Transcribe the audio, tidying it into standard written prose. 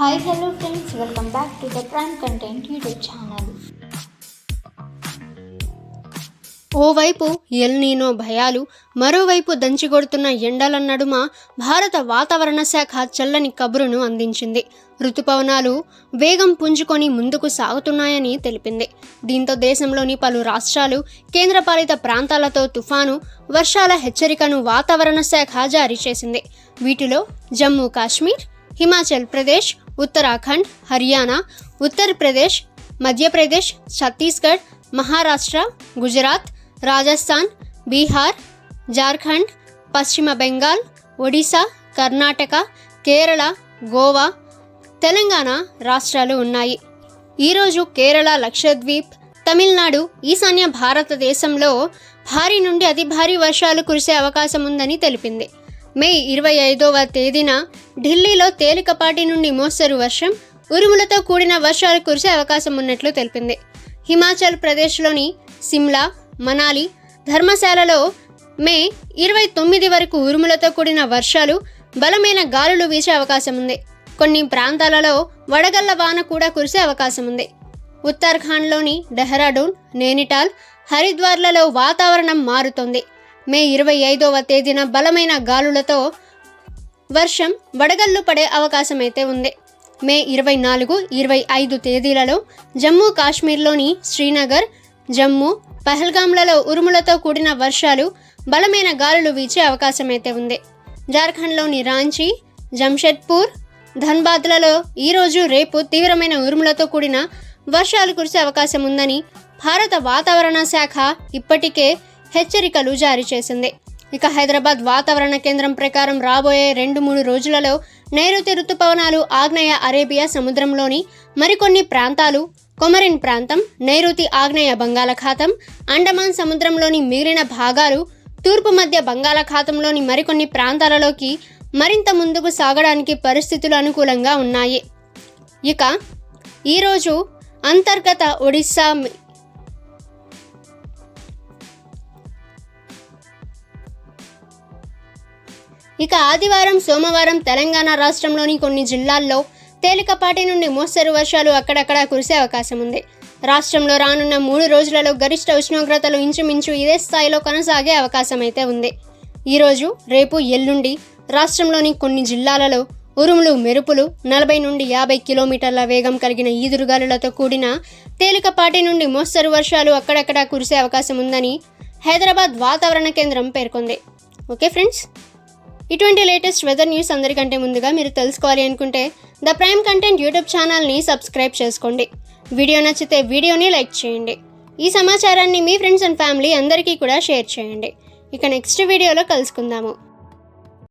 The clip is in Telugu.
Hi, hello friends, welcome back to the Prime Content YouTube channel. ఓవైపు ఎల్ నీనో భయాలు, మరోవైపు దంచికొడుతున్న ఎండల నడుమ భారత వాతావరణ శాఖ చల్లని కబురును అందించింది. రుతుపవనాలు వేగం పుంజుకొని ముందుకు సాగుతున్నాయని తెలిపింది. దీంతో దేశంలోని పలు రాష్ట్రాలు, కేంద్రపాలిత ప్రాంతాలతో తుఫాను, వర్షాల హెచ్చరికను వాతావరణ శాఖ జారీ చేసింది. వీటిలో జమ్మూ కాశ్మీర్, హిమాచల్ ప్రదేశ్, ఉత్తరాఖండ్, హర్యానా, ఉత్తరప్రదేశ్, మధ్యప్రదేశ్, ఛత్తీస్గఢ్, మహారాష్ట్ర, గుజరాత్, రాజస్థాన్, బీహార్, జార్ఖండ్, పశ్చిమ బెంగాల్, ఒడిశా, కర్ణాటక, కేరళ, గోవా, తెలంగాణ రాష్ట్రాలు ఉన్నాయి. ఈరోజు కేరళ, లక్షద్వీప్, తమిళనాడు, ఈశాన్య భారతదేశంలో భారీ నుండి అతి భారీ వర్షాలు కురిసే అవకాశం ఉందని తెలిపింది. మే 25వ తేదీన ఢిల్లీలో తేలికపాటి నుండి మోస్తరు వర్షం, ఉరుములతో కూడిన వర్షాలు కురిసే అవకాశం ఉన్నట్లు తెలిపింది. హిమాచల్ ప్రదేశ్లోని సిమ్లా, మనాలి, ధర్మశాలలో మే 29 వరకు ఉరుములతో కూడిన వర్షాలు, బలమైన గాలులు వీచే అవకాశం ఉంది. కొన్ని ప్రాంతాలలో వడగళ్ల వాన కూడా కురిసే అవకాశం ఉంది. ఉత్తరాఖండ్లోని డెహ్రాడూన్, నైనిటాల్, హరిద్వార్లలో వాతావరణం మారుతోంది. మే 25వ తేదీన బలమైన గాలులతో వర్షం, వడగళ్ళు పడే అవకాశం అయితే ఉంది. మే 24, 25 తేదీలలో జమ్మూ కాశ్మీర్లోని శ్రీనగర్, జమ్మూ, పహల్గామ్లలో ఉరుములతో కూడిన వర్షాలు, బలమైన గాలులు వీచే అవకాశం అయితే ఉంది. జార్ఖండ్లోని రాంచీ, జంషెడ్పూర్, ధన్బాద్లలో ఈరోజు, రేపు తీవ్రమైన ఉరుములతో కూడిన వర్షాలు కురిసే అవకాశం ఉందని భారత వాతావరణ శాఖ ఇప్పటికే హెచ్చరికలు జారీ చేసింది. ఇక హైదరాబాద్ వాతావరణ కేంద్రం ప్రకారం రాబోయే 2-3 రోజులలో నైరుతి రుతుపవనాలు ఆగ్నేయ అరేబియా సముద్రంలోని మరికొన్ని ప్రాంతాలు, కొమరిన్ ప్రాంతం, నైరుతి ఆగ్నేయ బంగాళాఖాతం, అండమాన్ సముద్రంలోని మిగిలిన భాగాలు, తూర్పు మధ్య బంగాళాఖాతంలోని మరికొన్ని ప్రాంతాలలోకి మరింత ముందుకు సాగడానికి పరిస్థితులు అనుకూలంగా ఉన్నాయి. ఇక ఈరోజు అంతర్గత ఒడిశా, ఇక ఆదివారం, సోమవారం తెలంగాణ రాష్ట్రంలోని కొన్ని జిల్లాల్లో తేలికపాటి నుండి మోస్తరు వర్షాలు అక్కడక్కడా కురిసే అవకాశం ఉంది. రాష్ట్రంలో రానున్న 3 రోజులలో గరిష్ట ఉష్ణోగ్రతలు ఇంచుమించు ఇదే స్థాయిలో కొనసాగే అవకాశం అయితే ఉంది. ఈరోజు, రేపు, ఎల్లుండి రాష్ట్రంలోని కొన్ని జిల్లాలలో ఉరుములు, మెరుపులు, 40 నుండి 50 కిలోమీటర్ల వేగం కలిగిన ఈదురుగాలులతో కూడిన తేలికపాటి నుండి మోస్తరు వర్షాలు అక్కడక్కడా కురిసే అవకాశం ఉందని హైదరాబాద్ వాతావరణ కేంద్రం పేర్కొంది. ఓకే ఫ్రెండ్స్, ఇటువంటి లేటెస్ట్ వెదర్ న్యూస్ అందరికంటే ముందుగా మీరు తెలుసుకోవాలి అనుకుంటే ద ప్రైమ్ కంటెంట్ యూట్యూబ్ ఛానల్ని సబ్స్క్రైబ్ చేసుకోండి. వీడియో నచ్చితే వీడియోని లైక్ చేయండి. ఈ సమాచారాన్ని మీ ఫ్రెండ్స్ అండ్ ఫ్యామిలీ అందరికీ కూడా షేర్ చేయండి. ఇక నెక్స్ట్ వీడియోలో కలుసుకుందాము.